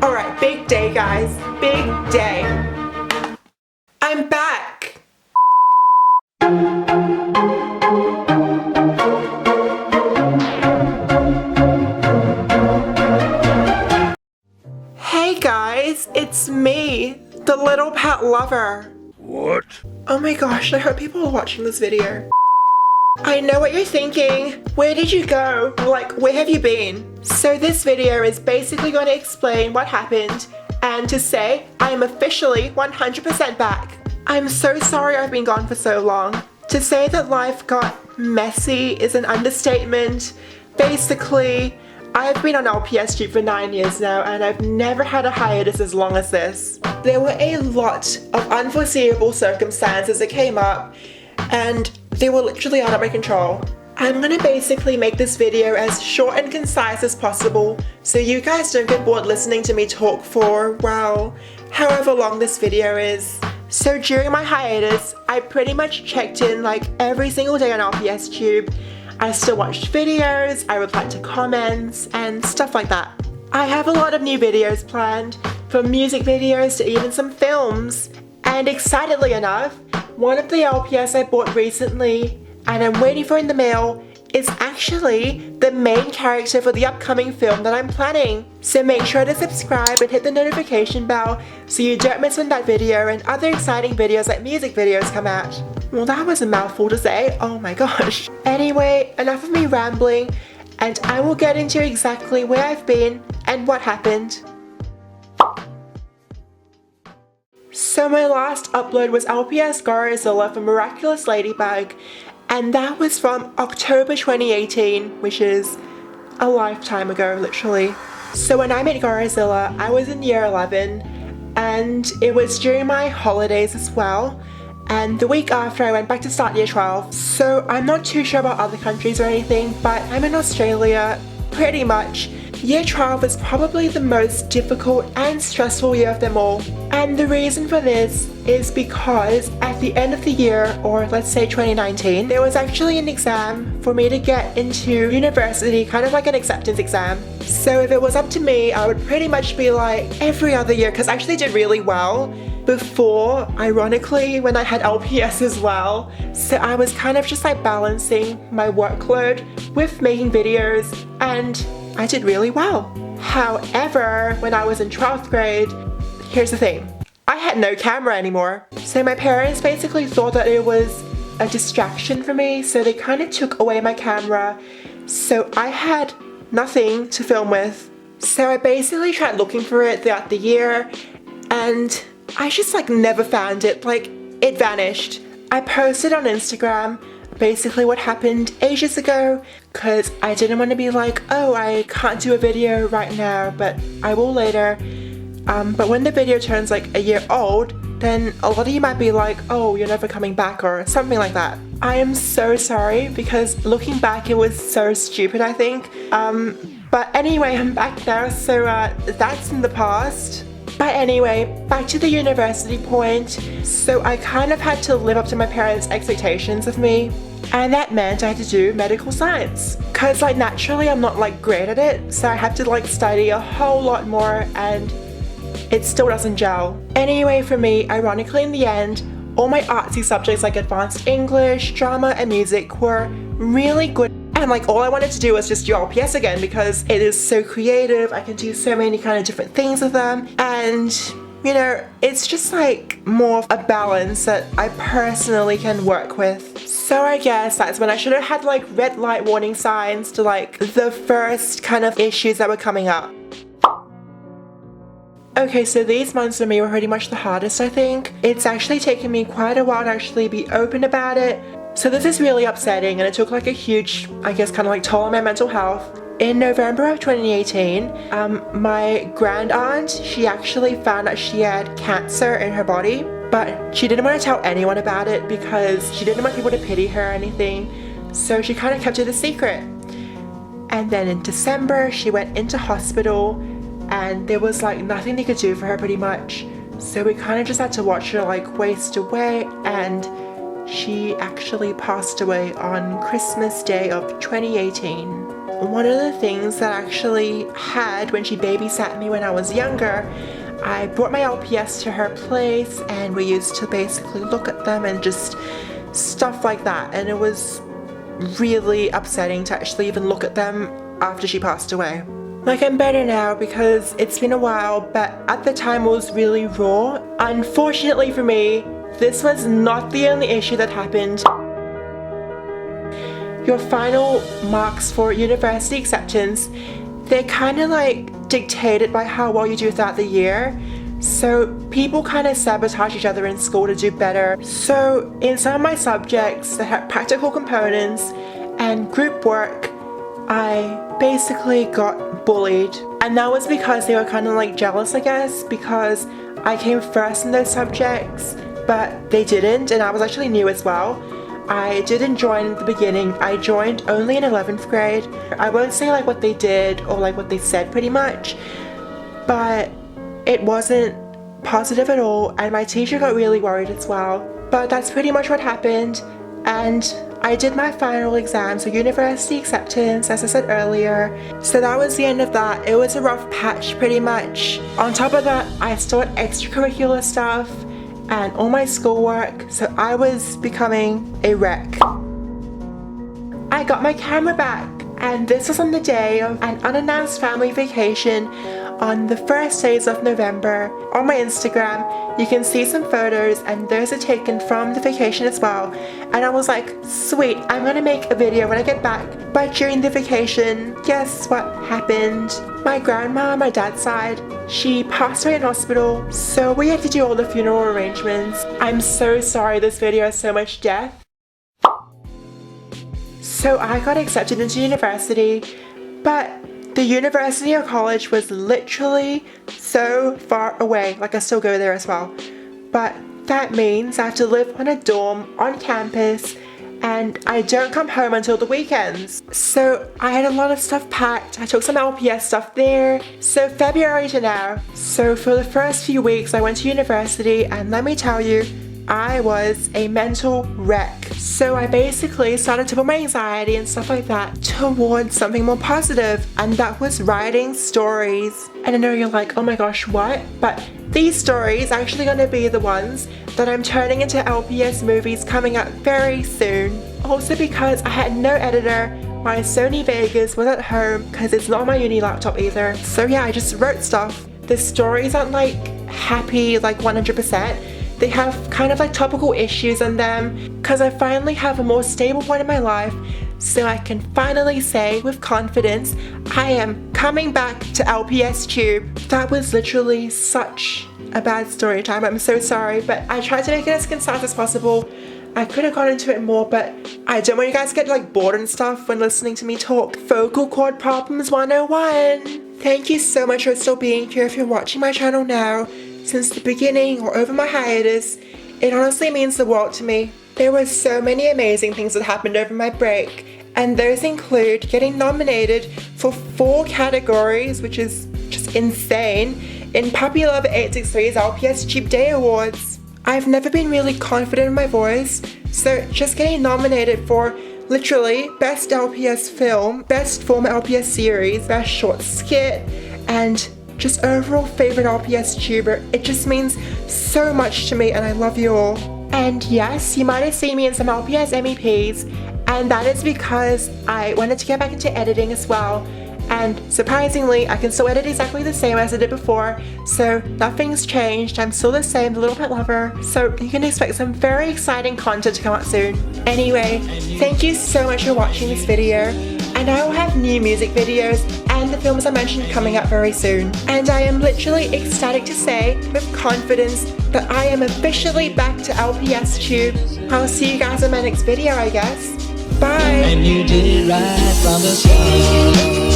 Alright, big day guys, big day. I'm back! Hey guys, it's me, the little pet lover. What? Oh my gosh, I hope people are watching this video. I know what you're thinking. Where did you go? Like, where have you been? So this video is basically going to explain what happened and to say I am officially 100% back. I'm so sorry I've been gone for so long. To say that life got messy is an understatement. Basically, I've been on LPS tube for 9 years now and I've never had a hiatus as long as this. There were a lot of unforeseeable circumstances that came up and they were literally out of my control. I'm gonna basically make this video as short and concise as possible so you guys don't get bored listening to me talk for, well, however long this video is. So during my hiatus, I pretty much checked in like every single day on LPS tube. I still watched videos, I replied to comments, and stuff like that. I have a lot of new videos planned, from music videos to even some films. And excitedly enough, one of the LPS I bought recently, and I'm waiting for in the mail, is actually the main character for the upcoming film that I'm planning. So make sure to subscribe and hit the notification bell so you don't miss when that video and other exciting videos like music videos come out. Well, that was a mouthful to say, oh my gosh. Anyway, enough of me rambling, and I will get into exactly where I've been and what happened. So my last upload was LPS Gorizilla for Miraculous Ladybug, and that was from October 2018, which is a lifetime ago, literally. So when I met Gorizilla, I was in year 11, and it was during my holidays as well, and the week after I went back to start year 12. So I'm not too sure about other countries or anything, but I'm in Australia, pretty much. Year 12 is probably the most difficult and stressful year of them all. And the reason for this is because at the end of the year, or let's say 2019, there was actually an exam for me to get into university, kind of like an acceptance exam. So if it was up to me, I would pretty much be like every other year, because I actually did really well before, ironically, when I had LPS as well. So I was kind of just like balancing my workload with making videos, and I did really well. However, when I was in 12th grade, here's the thing. I had no camera anymore. So my parents basically thought that it was a distraction for me, so they kind of took away my camera. So I had nothing to film with. So I basically tried looking for it throughout the year, and I just like never found it. Like, it vanished. I posted on Instagram basically what happened ages ago, because I didn't want to be like, oh, I can't do a video right now, but I will later. But when the video turns like a year old, then a lot of you might be like, oh, you're never coming back, or something like that. I am so sorry, because looking back it was so stupid, I think. But anyway, I'm back now, so that's in the past. But anyway, back to the university point. So I kind of had to live up to my parents' expectations of me, and that meant I had to do medical science. Cause like naturally I'm not like great at it, so I had to like study a whole lot more, and it still doesn't gel. Anyway, for me, ironically in the end, all my artsy subjects like advanced English, drama and music were really good. And like all I wanted to do was just do LPS again, because it is so creative. I can do so many kind of different things with them, and you know, it's just like more of a balance that I personally can work with. So I guess that's when I should have had like red light warning signs to like the first kind of issues that were coming up. Okay, so these months for me were pretty much the hardest, I think. It's actually taken me quite a while to actually be open about it. So this is really upsetting, and it took like a huge, I guess, kind of like toll on my mental health. In November of 2018, my grand aunt, she actually found out she had cancer in her body, but she didn't want to tell anyone about it because she didn't want people to pity her or anything. So she kind of kept it a secret. And then in December, she went into hospital, and there was like nothing they could do for her pretty much. So we kind of just had to watch her like waste away, and she actually passed away on Christmas Day of 2018. one of the things that I actually had when she babysat me when I was younger, I brought my LPS to her place and we used to basically look at them and just stuff like that, and it was really upsetting to actually even look at them after she passed away. Like, I'm better now because it's been a while, but at the time it was really raw. Unfortunately for me, this was not the only issue that happened. Your final marks for university acceptance, they're kind of like dictated by how well you do throughout the year. So people kind of sabotage each other in school to do better. So in some of my subjects that had practical components and group work, I basically got bullied. And that was because they were kind of like jealous, I guess, because I came first in those subjects, but they didn't, and I was actually new as well. I didn't join at the beginning. I joined only in 11th grade. I won't say like what they did or like what they said pretty much, but it wasn't positive at all, and my teacher got really worried as well. But that's pretty much what happened, and I did my final exam, so university acceptance, as I said earlier. So that was the end of that. It was a rough patch pretty much. On top of that, I still had extracurricular stuff and all my schoolwork, so I was becoming a wreck. I got my camera back, and this was on the day of an unannounced family vacation on the first days of November. On my Instagram, you can see some photos, and those are taken from the vacation as well. And I was like, sweet, I'm gonna make a video when I get back. But during the vacation, guess what happened? My grandma on my dad's side, she passed away in hospital, so we had to do all the funeral arrangements. I'm so sorry this video has so much death. So I got accepted into university, but the university or college was literally so far away. Like, I still go there as well, but that means I have to live on a dorm on campus, and I don't come home until the weekends. So I had a lot of stuff packed. I took some LPS stuff there. So February to now. So for the first few weeks I went to university, and let me tell you, I was a mental wreck. So I basically started to put my anxiety and stuff like that towards something more positive, and that was writing stories. And I know you're like, oh my gosh, what? But these stories are actually going to be the ones that I'm turning into LPS movies coming up very soon. Also because I had no editor, my Sony Vegas was at home because it's not my uni laptop either. So yeah, I just wrote stuff. The stories aren't like happy, like 100%. They have kind of like topical issues in them because I finally have a more stable point in my life, so I can finally say with confidence, I am coming back to LPS Tube. That was literally such a bad story time. I'm so sorry, but I tried to make it as concise as possible. I could have gone into it more, but I don't want you guys to get like bored and stuff when listening to me talk. Vocal cord problems 101. Thank you so much for still being here if you're watching my channel now. Since the beginning or over my hiatus, it honestly means the world to me. There were so many amazing things that happened over my break, and those include getting nominated for 4 categories, which is just insane, in Puppy Lover 863's LPS Tube Day Awards. I've never been really confident in my voice, so just getting nominated for literally Best LPS Film, Best Former LPS Series, Best Short Skit, and just overall favorite LPS tuber, it just means so much to me, and I love you all. And yes, you might have seen me in some LPS MEPs, and that is because I wanted to get back into editing as well. And surprisingly, I can still edit exactly the same as I did before, so nothing's changed. I'm still the same, the little pet lover, so you can expect some very exciting content to come out soon. Anyway, thank you so much for watching this video, and I will have new music videos and the films I mentioned coming up very soon. And I am literally ecstatic to say with confidence that I am officially back to LPS Tube. I'll see you guys in my next video, I guess. Bye! And you did it right from the start.